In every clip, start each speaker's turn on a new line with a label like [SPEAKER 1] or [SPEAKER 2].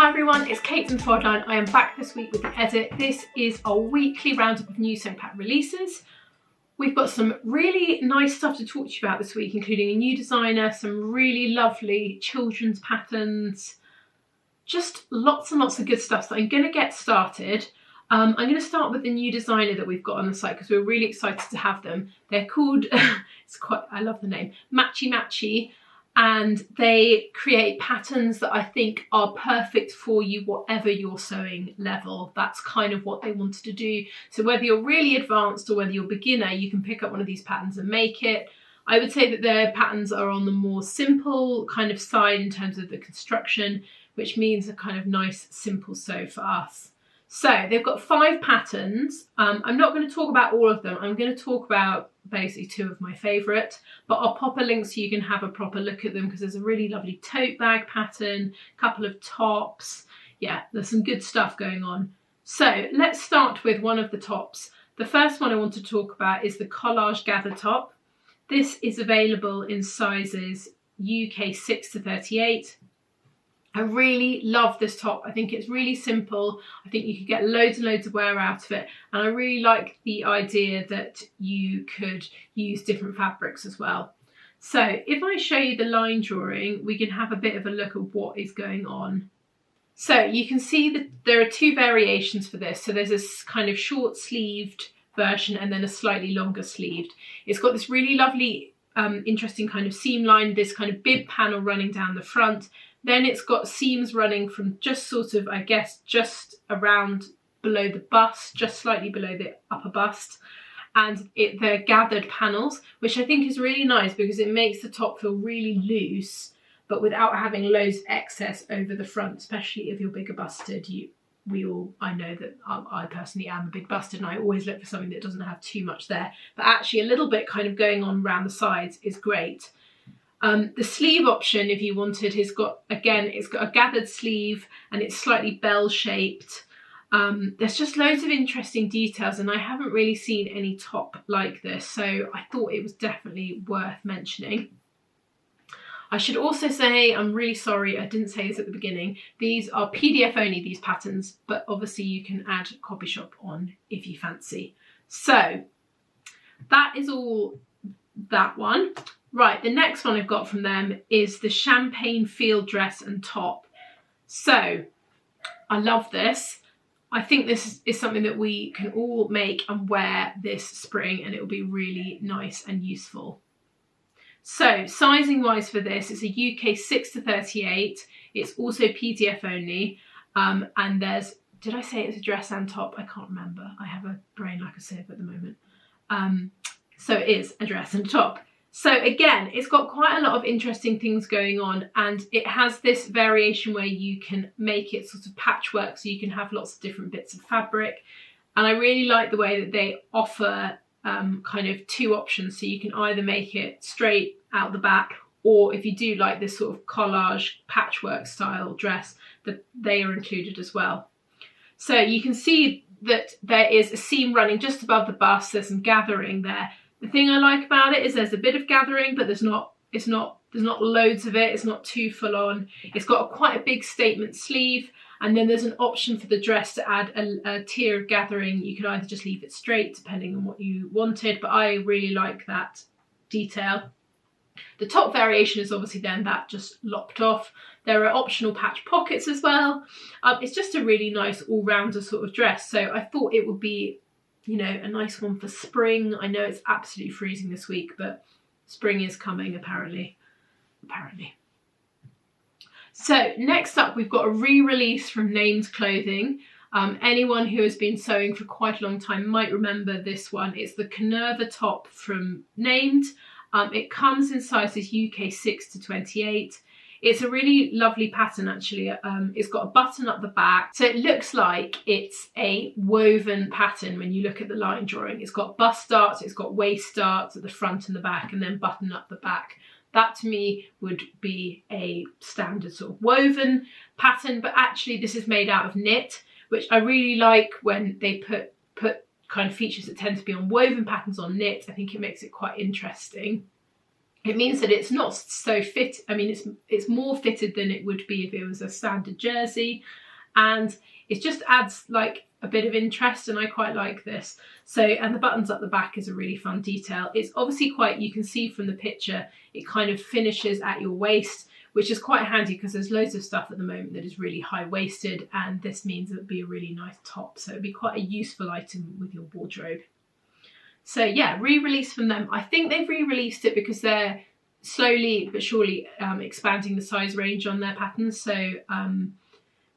[SPEAKER 1] Hi everyone, it's Kate from Swordline. I am back this week with the edit. This is our weekly roundup of new sewing pattern releases. We've got some really nice stuff to talk to you about this week, including a new designer, some really lovely children's patterns, just lots and lots of good stuff. So I'm going to get started. I'm going to start with the new designer that we've got on the site because we're really excited to have them. They're called, I love the name, Matchy Matchy. And they create patterns that I think are perfect for you, whatever your sewing level. That's kind of what they wanted to do. So whether you're really advanced or whether you're beginner, you can pick up one of these patterns and make it. I would say that their patterns are on the more simple kind of side in terms of the construction, which means a kind of nice, simple sew for us. So they've got 5 patterns. I'm not going to talk about all of them. I'm going to talk about basically 2 of my favourite, but I'll pop a link so you can have a proper look at them because there's a really lovely tote bag pattern, a couple of tops. Yeah, there's some good stuff going on. So let's start with one of the tops. The first one I want to talk about is the Collage Gather top. This is available in sizes UK 6 to 38. I really love this top. I think it's really simple. I think you could get loads and loads of wear out of it. And I really like the idea that you could use different fabrics as well. So if I show you the line drawing, we can have a bit of a look at what is going on. So you can see that there are 2 variations for this. So there's this kind of short sleeved version and then a slightly longer sleeved. It's got this really lovely, interesting kind of seam line, this kind of bib panel running down the front. Then it's got seams running from just sort of, I guess, just around below the bust, just slightly below the upper bust. And they're gathered panels, which I think is really nice because it makes the top feel really loose, but without having loads of excess over the front, especially if you're bigger busted. I know that I personally am a big busted and I always look for something that doesn't have too much there. But actually a little bit kind of going on around the sides is great. The sleeve option, if you wanted, it's got a gathered sleeve and it's slightly bell shaped. There's just loads of interesting details and I haven't really seen any top like this, so I thought it was definitely worth mentioning. I should also say, I'm really sorry, I didn't say this at the beginning, these are PDF only, these patterns, but obviously you can add copy shop on if you fancy. So that is all that one. Right, the next one I've got from them is the Champagne Field Dress and Top. So, I love this. I think this is something that we can all make and wear this spring and it will be really nice and useful. So, sizing wise for this, it's a UK 6 to 38. It's also PDF only. And there's, did I say it's a dress and top? I can't remember. I have a brain like a sieve at the moment. So it is a dress and top. So again, it's got quite a lot of interesting things going on and it has this variation where you can make it sort of patchwork, so you can have lots of different bits of fabric. And I really like the way that they offer kind of 2 options. So you can either make it straight out the back, or if you do like this sort of collage patchwork style dress, that they are included as well. So you can see that there is a seam running just above the bust. There's some gathering there. The thing I like about it is there's a bit of gathering, but there's not loads of it. It's not too full on. It's got quite a big statement sleeve, and then there's an option for the dress to add a tier of gathering. You can either just leave it straight depending on what you wanted, but I really like that detail. The top variation is obviously then that just lopped off. There are optional patch pockets as well. It's just a really nice all-rounder sort of dress. So I thought it would be, you know, a nice one for spring. I know it's absolutely freezing this week, but spring is coming apparently. So next up, we've got a re-release from Named Clothing. Anyone who has been sewing for quite a long time might remember this one. It's the Canever top from Named. It comes in sizes UK 6 to 28. It's a really lovely pattern actually. It's got a button up the back. So it looks like it's a woven pattern when you look at the line drawing. It's got bust darts, it's got waist darts at the front and the back, and then button up the back. That to me would be a standard sort of woven pattern, but actually this is made out of knit, which I really like when they put kind of features that tend to be on woven patterns on knit. I think it makes it quite interesting. It means that it's not so fit. I mean, it's more fitted than it would be if it was a standard jersey, and it just adds like a bit of interest, and I quite like this. So, and the buttons at the back is a really fun detail. It's obviously quite, you can see from the picture, it kind of finishes at your waist, which is quite handy because there's loads of stuff at the moment that is really high-waisted, and this means it'll be a really nice top. So it'd be quite a useful item with your wardrobe. So yeah, re-release from them. I think they've re-released it because they're slowly but surely expanding the size range on their patterns. So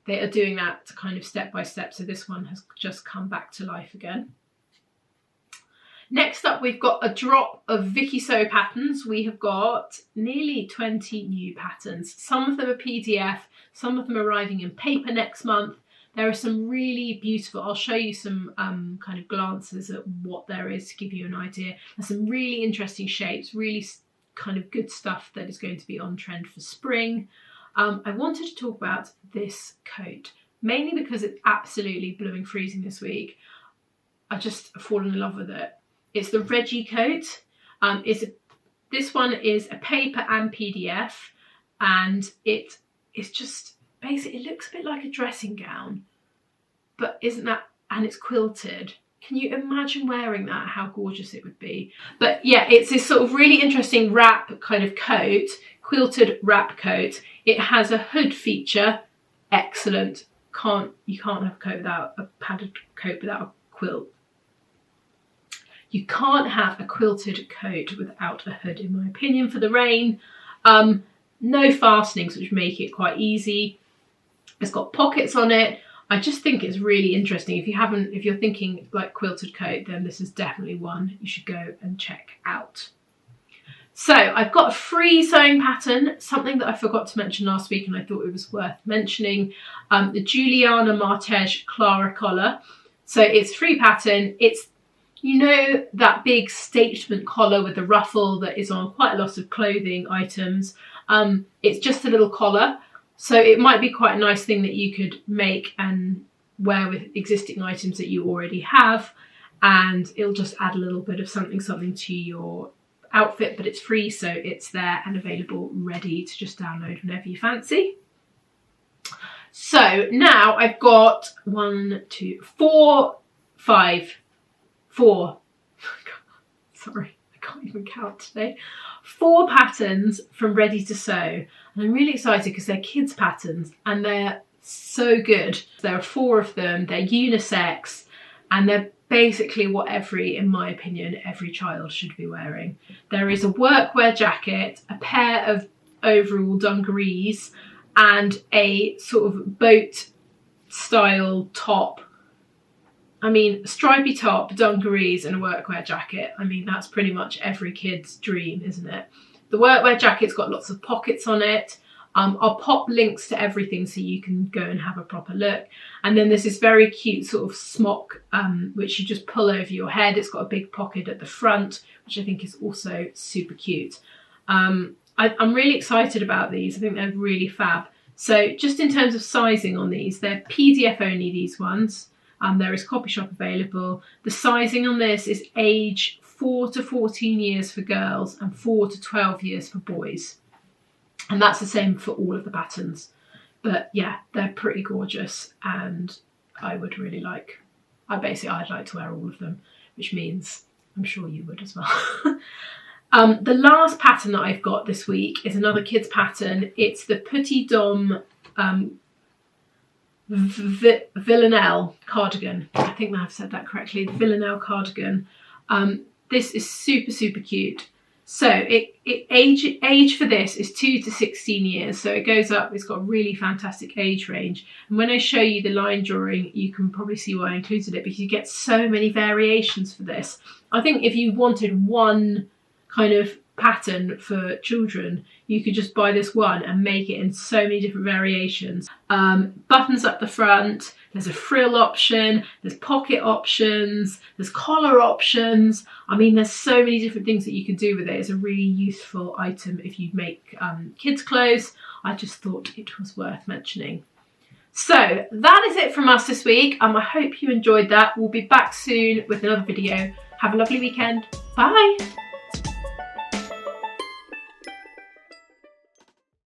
[SPEAKER 1] they are doing that kind of step by step. So this one has just come back to life again. Next up, we've got a drop of Vicky Sew patterns. We have got nearly 20 new patterns. Some of them are PDF, some of them are arriving in paper next month. There are some really beautiful, I'll show you some kind of glances at what there is to give you an idea. There's some really interesting shapes, really kind of good stuff that is going to be on trend for spring. I wanted to talk about this coat, mainly because it's absolutely blooming freezing this week. I just have fallen in love with it. It's the Reggie coat. This one is a paper and PDF, and it's just basically, it looks a bit like a dressing gown, but isn't that, and it's quilted. Can you imagine wearing that? How gorgeous it would be. But yeah, it's this sort of really interesting wrap kind of coat, quilted wrap coat. It has a hood feature, excellent. You can't have a coat without a padded coat without a quilt. You can't have a quilted coat without a hood, in my opinion, for the rain. No fastenings, which make it quite easy. It's got pockets on it. I just think it's really interesting. If you're thinking like quilted coat, then this is definitely one you should go and check out. So I've got a free sewing pattern, something that I forgot to mention last week and I thought it was worth mentioning. The Juliana Martege Clara collar. So it's free pattern. It's, you know, that big statement collar with the ruffle that is on quite a lot of clothing items. It's just a little collar. So it might be quite a nice thing that you could make and wear with existing items that you already have. And it'll just add a little bit of something to your outfit, but it's free, so it's there and available, ready to just download whenever you fancy. So now I've got 4. Sorry, I can't even count today. 4 patterns from Ready to Sew, and I'm really excited because they're kids patterns and they're so good. There are 4 of them, they're unisex, and they're basically what in my opinion, every child should be wearing. There is a workwear jacket, a pair of overall dungarees, and a sort of boat style top. I mean, stripy top, dungarees and a workwear jacket. I mean, that's pretty much every kid's dream, isn't it? The workwear jacket's got lots of pockets on it. I'll pop links to everything so you can go and have a proper look. And then there's this very cute sort of smock, which you just pull over your head. It's got a big pocket at the front, which I think is also super cute. I'm really excited about these. I think they're really fab. So just in terms of sizing on these, they're PDF only, these ones. There is copy shop available. The sizing on this is age 4 to 14 years for girls and 4 to 12 years for boys. And that's the same for all of the patterns. But yeah, they're pretty gorgeous and I would really like, I'd like to wear all of them, which means I'm sure you would as well. The last pattern that I've got this week is another kids pattern. It's the Petit Dom Villanelle Cardigan. I think I've said that correctly. The Villanelle Cardigan. This is super, super cute. So age for this is 2 to 16 years. So it goes up, it's got a really fantastic age range. And when I show you the line drawing, you can probably see why I included it, because you get so many variations for this. I think if you wanted one kind of pattern for children, you could just buy this one and make it in so many different variations. Buttons up the front, there's a frill option, there's pocket options, there's collar options. I mean, there's so many different things that you can do with it. It's a really useful item if you make kids clothes. I just thought it was worth mentioning. So that is it from us this week. I hope you enjoyed that. We'll be back soon with another video. Have a lovely weekend. Bye.